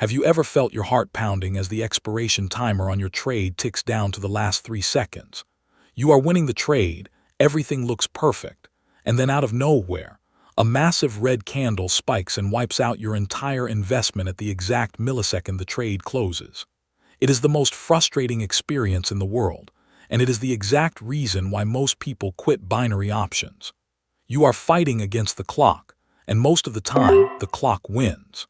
Have you ever felt your heart pounding as the expiration timer on your trade ticks down to the last 3 seconds? You are winning the trade, everything looks perfect, and then out of nowhere, a massive red candle spikes and wipes out your entire investment at the exact millisecond the trade closes. It is the most frustrating experience in the world, and it is the exact reason why most people quit binary options. You are fighting against the clock, and most of the time, the clock wins.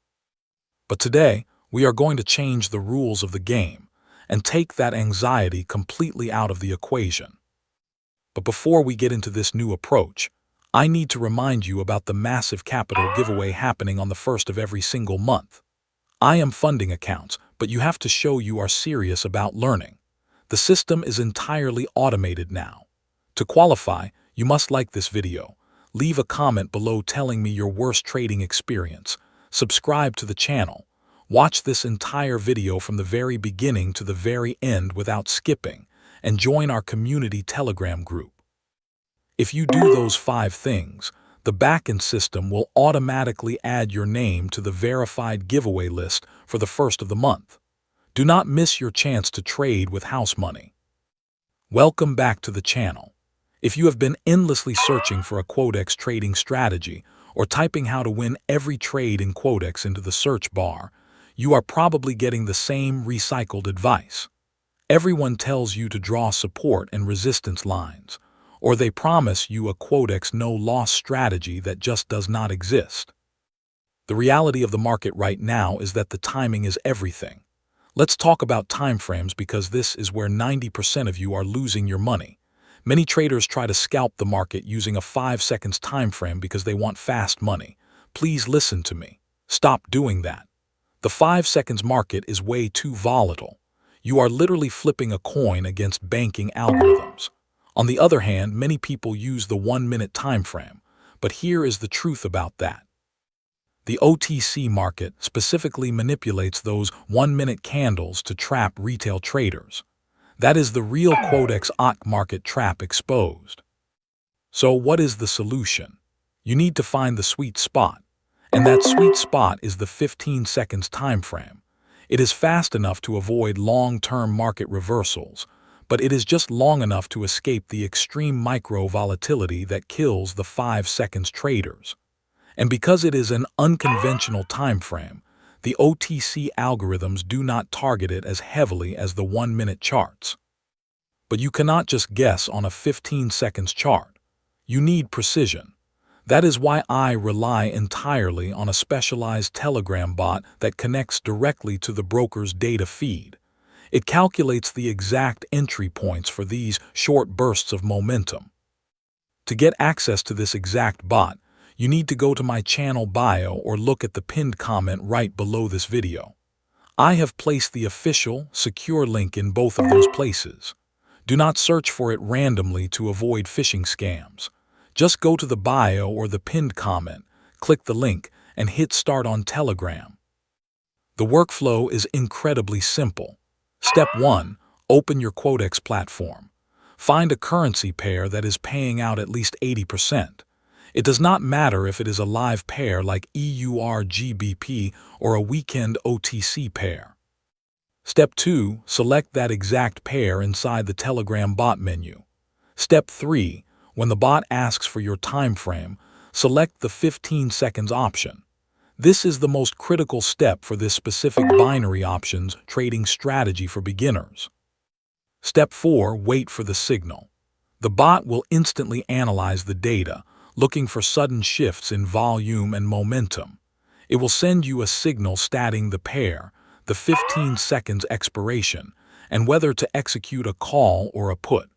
But today, we are going to change the rules of the game and take that anxiety completely out of the equation. But before we get into this new approach, I need to remind you about the massive capital giveaway happening on the first of every single month. I am funding accounts, but you have to show you are serious about learning. The system is entirely automated now. To qualify, you must like this video, leave a comment below telling me your worst trading experience, subscribe to the channel, watch this entire video from the very beginning to the very end without skipping, and join our community Telegram group. If you do those 5 things, the backend system will automatically add your name to the verified giveaway list for the first of the month. Do not miss your chance to trade with house money. Welcome back to the channel. If you have been endlessly searching for a Quotex trading strategy or typing how to win every trade in Quotex into the search bar, you are probably getting the same recycled advice. Everyone tells you to draw support and resistance lines, or they promise you a Quotex no-loss strategy that just does not exist. The reality of the market right now is that the timing is everything. Let's talk about timeframes because this is where 90% of you are losing your money. Many traders try to scalp the market using a 5 seconds time frame because they want fast money. Please listen to me. Stop doing that. The 5 seconds market is way too volatile. You are literally flipping a coin against banking algorithms. On the other hand, many people use the 1-minute time frame, but here is the truth about that. The OTC market specifically manipulates those 1-minute candles to trap retail traders. That is the real Quotex OT market trap exposed. So what is the solution? You need to find the sweet spot, and that sweet spot is the 15 seconds time frame. It is fast enough to avoid long-term market reversals, but it is just long enough to escape the extreme micro volatility that kills the 5 seconds traders. And because it is an unconventional time frame, the OTC algorithms do not target it as heavily as the 1-minute charts. But you cannot just guess on a 15 seconds chart. You need precision. That is why I rely entirely on a specialized Telegram bot that connects directly to the broker's data feed. It calculates the exact entry points for these short bursts of momentum. To get access to this exact bot, you need to go to my channel bio or look at the pinned comment right below this video. I have placed the official, secure link in both of those places. Do not search for it randomly to avoid phishing scams. Just go to the bio or the pinned comment, click the link, and hit start on Telegram. The workflow is incredibly simple. Step 1. Open your Quotex platform. Find a currency pair that is paying out at least 80%. It does not matter if it is a live pair like EUR/GBP or a weekend OTC pair. Step 2. Select that exact pair inside the Telegram bot menu. Step 3. When the bot asks for your time frame, select the 15 seconds option. This is the most critical step for this specific binary options trading strategy for beginners. Step 4. Wait for the signal. The bot will instantly analyze the data, looking for sudden shifts in volume and momentum. It will send you a signal stating the pair, the 15 seconds expiration, and whether to execute a call or a put.